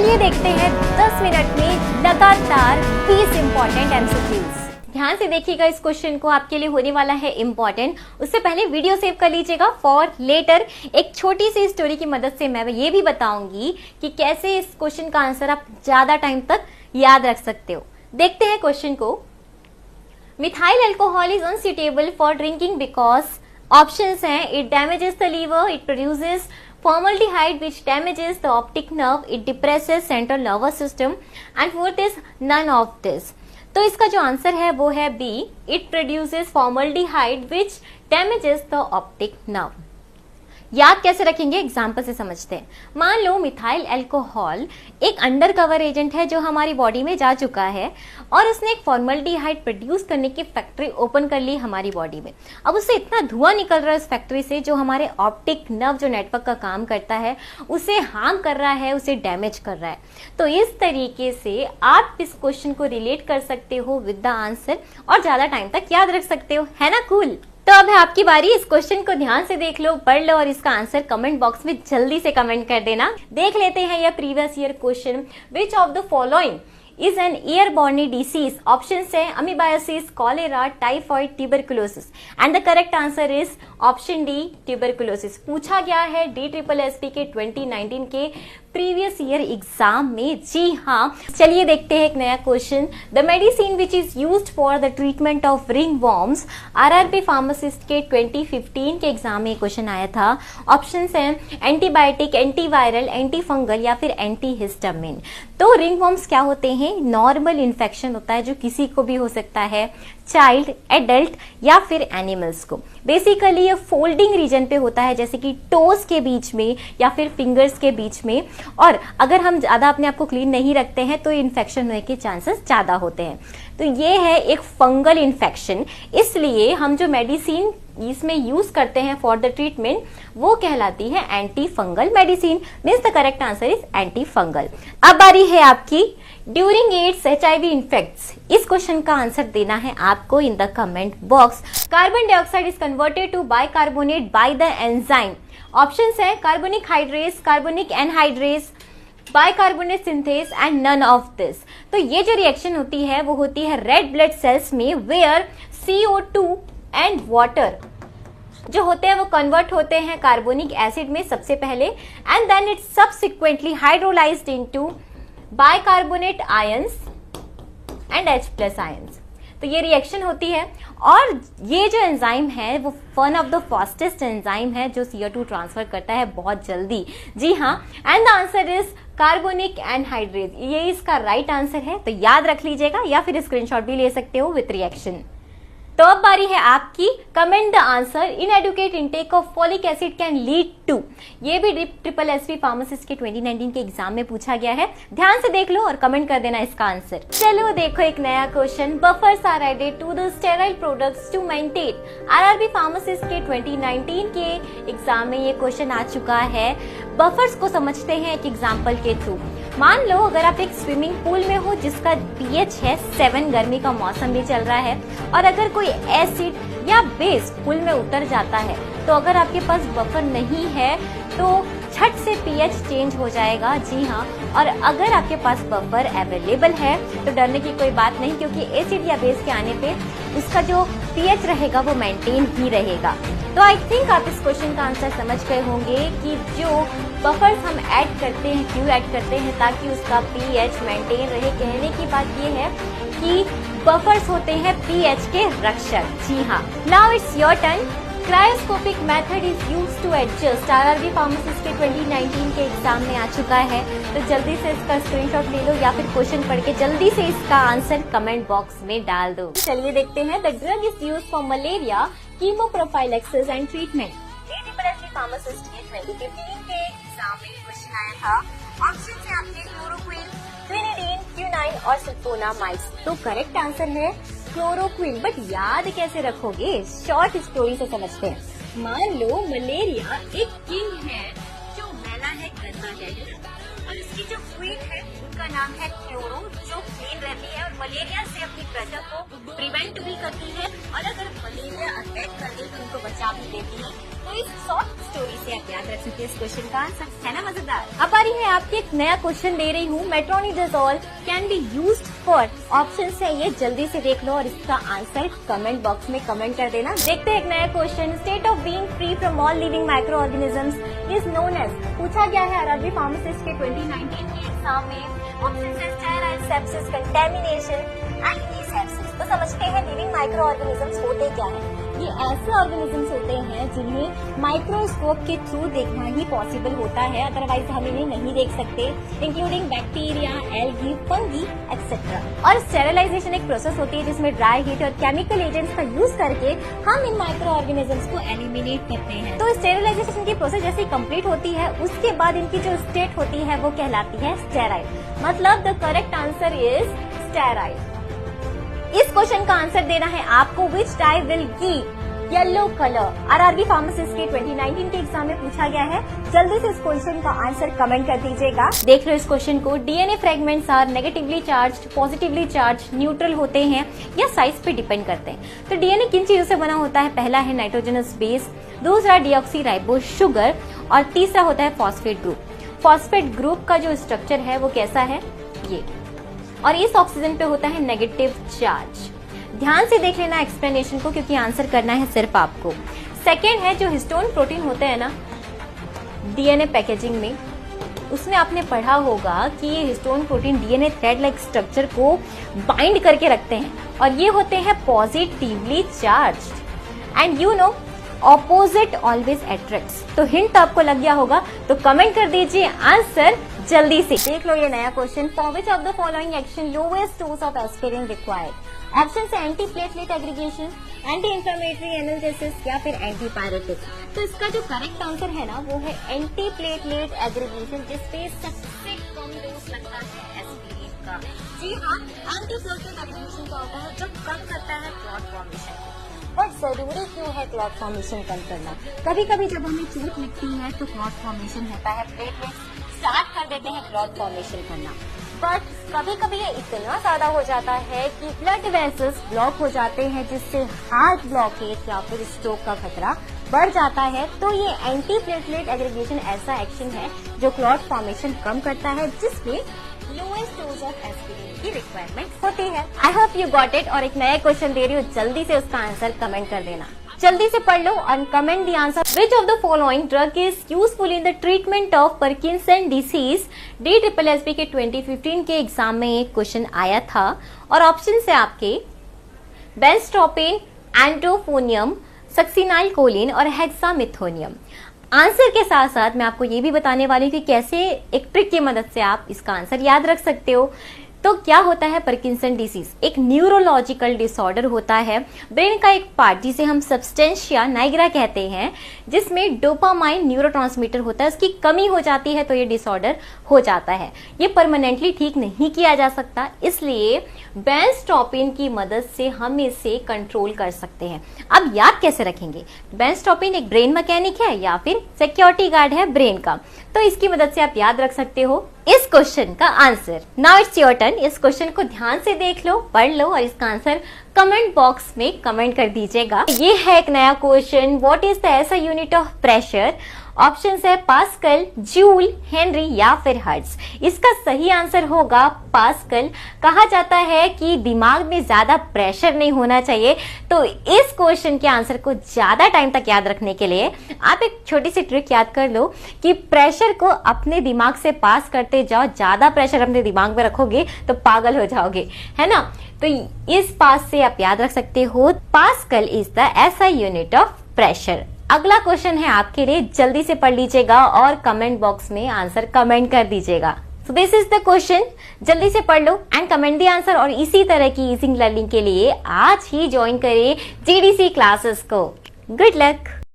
चलिए देखते हैं 10 मिनट में लगातार 20 इंपॉर्टेंट एमसीक्यूज। ध्यान से देखिएगा, इस क्वेश्चन को आपके लिए होने वाला है इम्पोर्टेंट। उससे पहले वीडियो सेव कर लीजिएगा फॉर लेटर। एक छोटी सी स्टोरी की मदद से मैं ये भी बताऊंगी कि कैसे इस क्वेश्चन का आंसर आप ज्यादा टाइम तक याद रख सकते हो। देखते हैं क्वेश्चन को। Methyl alcohol is unsuitable for drinking because options हैं it damages the liver, it produces formaldehyde which damages the optic nerve, it depresses central nervous system and fourth is none of this। तो इसका जो answer है वो है B, it produces formaldehyde which damages the optic nerve। याद कैसे रखेंगे, example से समझते हैं। मान लो मिथाइल अल्कोहल एक अंडर कवर एजेंट है जो हमारी बॉडी में जा चुका है और उसने एक फॉर्मल्डिहाइड प्रोड्यूस करने की फैक्ट्री ओपन कर ली हमारी बॉडी में। अब उससे इतना धुआं निकल रहा है उस फैक्ट्री से जो हमारे ऑप्टिक नर्व जो नेटवर्क का काम करता है उसे हार्म कर रहा है, उसे डैमेज कर रहा है। तो इस तरीके से आप इस क्वेश्चन को रिलेट कर सकते हो विद द आंसर और ज्यादा टाइम तक याद रख सकते हो, है ना कूल। तो अब है आपकी बारी। इस क्वेश्चन को ध्यान से देख लो, पढ़ लो और इसका आंसर कमेंट बॉक्स में जल्दी से कमेंट कर देना। देख लेते हैं यह previous year question. Which of the following is an airborne disease? Option है amoebiasis, cholera, typhoid, tuberculosis and the correct answer is option D tuberculosis. पूछा गया है DSSP के 2019 के प्रीवियस ईयर एग्जाम में। जी हाँ, चलिए देखते हैं एक नया question. The medicine which is used for the treatment of ring worms, RRB pharmacist के 2015 के एग्जाम में क्वेश्चन आया था। ऑप्शंस हैं एंटीबायोटिक, एंटीवायरल, एंटीफंगल या फिर एंटीहिस्टामिन। तो रिंग वॉर्म्स क्या होते हैं? नॉर्मल इन्फेक्शन होता है जो किसी को भी हो सकता है, चाइल्ड, एडल्ट या फिर एनिमल्स को। बेसिकली ये फोल्डिंग रीजन पे होता है, जैसे कि टोज के बीच में या फिर फिंगर्स के बीच में। और अगर हम ज्यादा अपने आप को क्लीन नहीं रखते हैं तो इन्फेक्शन होने के चांसेस ज्यादा होते हैं। तो ये है एक फंगल इन्फेक्शन, इसलिए हम जो मेडिसिन इसमें यूज करते हैं फॉर द ट्रीटमेंट वो कहलाती है anti fungal medicine. Means the correct answer is anti fungal. अब बारी है आपकी। ड्यूरिंग एड्स HIV इन्फेक्ट्स, इस क्वेश्चन का आंसर देना है आपको in the comment box. Carbon dioxide is converted to bicarbonate by the enzyme. Options है carbonic hydrase, carbonic anhydrase, bicarbonate synthase and none of this. तो ये जो रिएक्शन होती है वो होती है रेड ब्लड सेल्स में, वेयर CO2 एंड वाटर जो होते हैं वो कन्वर्ट होते हैं कार्बोनिक एसिड में सबसे पहले and then it subsequently hydrolysed into bicarbonate ions and H+ ions. तो ये रिएक्शन होती है और ये जो एंजाइम है वो one of the fastest enzyme है जो CO2 ट्रांसफर करता है बहुत जल्दी। जी हाँ, and the answer is carbonic anhydrase. ये इसका राइट आंसर है, तो याद रख लीजिएगा या फिर स्क्रीनशॉट भी ले सकते हो विथ रिएक्शन। तो अब बारी है आपकी। Comment the answer. Inadequate intake of folic acid can lead to. ये भी SSP फार्मासिस्ट के 2019 के एग्जाम में पूछा गया है। ध्यान से देख लो और कमेंट कर देना इसका आंसर। चलो देखो एक नया question. Buffers are added to the sterile products to maintain. RRB pharmacist के 2019 के एग्जाम में ये क्वेश्चन आ चुका है। बफर्स को समझते हैं एक एग्जाम्पल के थ्रू। मान लो अगर आप एक स्विमिंग पूल में हो जिसका pH है 7, गर्मी का मौसम भी चल रहा है, और अगर कोई एसिड या बेस पूल में उतर जाता है तो अगर आपके पास बफर नहीं है तो झट से pH चेंज हो जाएगा। जी हाँ, और अगर आपके पास बफर अवेलेबल है तो डरने की कोई बात नहीं, क्योंकि एसिड या बेस के आने पे उसका जो pH रहेगा वो मेंटेन ही रहेगा। तो आई थिंक आप इस क्वेश्चन का आंसर समझ गए होंगे कि जो बफर्स हम ऐड करते हैं क्यों ऐड करते हैं, ताकि उसका pH मेंटेन रहे। कहने की बात ये है कि बफर्स होते हैं pH के रक्षक। जी हाँ, now it's your turn. Cryoscopic method is used to adjust. RRB pharmacist के 2019 के एग्जाम में आ चुका है, तो जल्दी से इसका स्क्रीनशॉट ले लो या फिर क्वेश्चन पढ़ के जल्दी से इसका आंसर कमेंट बॉक्स में डाल दो। चलिए देखते हैं। The drug is used for malaria, chemoprophylaxis and treatment. DSSP pharmacist के 2015 के एग्जाम में क्वेश्चन आया था। ऑप्शन है आपके क्लोरोक्विन, क्विनिडीन, क्यूनाइन और सल्फोनामाइड्स। तो करेक्ट आंसर है क्लोरोक्विन। बट याद कैसे रखोगे, शॉर्ट स्टोरी से समझते हैं। मान लो मलेरिया एक किंग है जो मैला है, गंदा है, और इसकी जो क्वीन है उनका नाम है क्लोरो, जो क्लीन रहती है और मलेरिया से अपनी प्रजा को प्रिवेंट भी करती है, और अगर मलेरिया अटैक कर दे तो उनको बचा भी देती है। तो इस शॉर्ट स्टोरी से आप याद रख सकते हैं इस क्वेश्चन का आंसर, है ना मजेदार। अब आ रही है आपकी एक नया क्वेश्चन दे रही हूँ। Metronidazole can be used for, option है ये, जल्दी से देख लो और इसका आंसर कमेंट बॉक्स में कमेंट कर देना। देखते हैं एक नया question. State of being free from all living microorganisms is known as, पूछा गया है आरआरबी फार्मासिस्ट के 2019 के एग्जाम में। ऑप्शन है sterile sepsis, contamination and asepsis. तो समझते हैं लिविंग माइक्रो ऑर्गेनिजम्स होते क्या है। ये ऐसे ऑर्गेनिजम्स होते हैं जिन्हें माइक्रोस्कोप के थ्रू देखना ही पॉसिबल होता है, अदरवाइज हम इन्हें नहीं देख सकते, including bacteria, algae, fungi etcetera. और स्टेरिलाइजेशन एक प्रोसेस होती है जिसमें ड्राई हीट और केमिकल एजेंट्स का यूज करके हम इन माइक्रो ऑर्गेनिजम्स को एलिमिनेट करते हैं। तो स्टेरिलाइजेशन की प्रोसेस जैसे कंप्लीट होती है उसके बाद इनकी जो स्टेट होती है वो कहलाती है स्टेराइल। मतलब the correct answer is sterile. इस क्वेश्चन का आंसर देना है आपको। Which dye will give yellow colour, RRB pharmacist के 2019 के एग्जाम में पूछा गया है। जल्दी से इस क्वेश्चन का आंसर कमेंट कर दीजिएगा। देख लो इस क्वेश्चन को। DNA fragments are negatively charged, positively charged, neutral होते हैं या साइज पे डिपेंड करते हैं। तो डीएनए किन चीजों से बना होता है? पहला है नाइट्रोजनस बेस, दूसरा डीऑक्सीराइबोस शुगर और तीसरा होता है फॉस्फेट ग्रुप। फॉस्फेट ग्रुप का जो स्ट्रक्चर है वो कैसा है? ये, और इस ऑक्सीजन पे होता है नेगेटिव चार्ज। ध्यान से देख लेना एक्सप्लेनेशन को क्योंकि आंसर करना है सिर्फ आपको। सेकेंड है जो हिस्टोन प्रोटीन होते हैं ना डीएनए पैकेजिंग में, उसमें आपने पढ़ा होगा कि ये histone protein DNA thread like structure को बाइंड करके रखते हैं और ये होते हैं positively charged. And you know opposite always attracts. तो हिंट आपको लग गया होगा, तो कमेंट कर दीजिए आंसर जल्दी से। देख लो ये नया question. For which of the following action lowest dose of aspirin required? Option है anti platelet aggregation, anti inflammatory analgesis या फिर एंटीपायरेटिक। तो इसका जो करेक्ट आंसर है ना वो है एंटी प्लेटलेट एग्रीगेशन, जिसपे सबसे कम डोज लगता है एस्पिरिन का। जी हाँ, एंटी प्लेटलेट एग्रीगेशन क्या होता है? जो कम करता है क्लॉट फॉर्मेशन। और जरूरी क्यों है क्लॉट फॉर्मेशन कम करना? कभी कभी जब हमें चोट लगती है तो क्लॉट फॉर्मेशन होता है, प्लेटलेट्स स्टार्ट कर देते हैं क्लॉट फॉर्मेशन करना। बट कभी कभी ये इतना ज्यादा हो जाता है कि ब्लड वेसल्स ब्लॉक हो जाते हैं, जिससे हार्ट ब्लॉकेज या फिर स्ट्रोक का खतरा बढ़ जाता है। तो ये एंटी प्लेटलेट एग्रीगेशन ऐसा एक्शन है जो क्लॉट फॉर्मेशन कम करता है, जिसमें लोएस्ट डोज ऑफ एस्पिरिन की रिक्वायरमेंट होती है। I hope you got it. और एक नया क्वेश्चन दे रही हूँ, जल्दी से उसका आंसर कमेंट कर देना। जल्दी से पढ़ लो और comment the answer. Which of the following drug is useful in the treatment of Parkinson disease? DSSB के 2015 के एग्जाम में एक क्वेश्चन आया था और ऑप्शन है आपके बेंस्टोपेन, एंड्रोफोनियम, सक्सिनाइलकोलिन और हेक्सामिथोनियम। आंसर के साथ साथ मैं आपको ये भी बताने वाली हूँ कि कैसे एक ट्रिक की मदद से आप इसका आंसर याद रख सकते हो। तो क्या होता है पार्किंसन डिसीज? एक न्यूरोलॉजिकल डिसऑर्डर होता है, ब्रेन का एक पार्ट जिसे हम सब्सटेंशिया नाइग्रा कहते हैं, जिसमें डोपामाइन न्यूरोट्रांसमीटर होता है, उसकी कमी हो जाती है तो ये डिसऑर्डर हो जाता है। ये परमानेंटली ठीक नहीं किया जा सकता, इसलिए बेंस्टोपेन की मदद से हम इसे कंट्रोल कर सकते हैं। अब याद कैसे रखेंगे? बेंस्टोपेन एक ब्रेन मैकेनिक है या फिर सिक्योरिटी गार्ड है ब्रेन का, तो इसकी मदद से आप याद रख सकते हो इस क्वेश्चन का answer. Now it's your turn. इस क्वेश्चन को ध्यान से देख लो, पढ़ लो और इसका आंसर कमेंट बॉक्स में कमेंट कर दीजिएगा। ये है एक नया क्वेश्चन। व्हाट इज द ऐसा यूनिट ऑफ प्रेशर? ऑप्शन है पास्कल, जूल, हेनरी या फिर हर्ट्ज। इसका सही आंसर होगा पास्कल। कहा जाता है कि दिमाग में ज्यादा प्रेशर नहीं होना चाहिए। तो इस क्वेश्चन के आंसर को ज्यादा टाइम तक याद रखने के लिए आप एक छोटी सी ट्रिक याद कर लो कि प्रेशर को अपने दिमाग से पास करते जाओ। ज्यादा प्रेशर अपने दिमाग में रखोगे तो पागल हो जाओगे, है ना? तो इस पास से आप याद रख सकते हो पास्कल इज द ऐसा यूनिट ऑफ प्रेशर। अगला क्वेश्चन है आपके लिए, जल्दी से पढ़ लीजिएगा और कमेंट बॉक्स में आंसर कमेंट कर दीजिएगा। So this is the question, जल्दी से पढ़ लो एंड कमेंट द आंसर। और इसी तरह की इजी लर्निंग के लिए आज ही ज्वाइन करें GDC क्लासेस को। Good luck.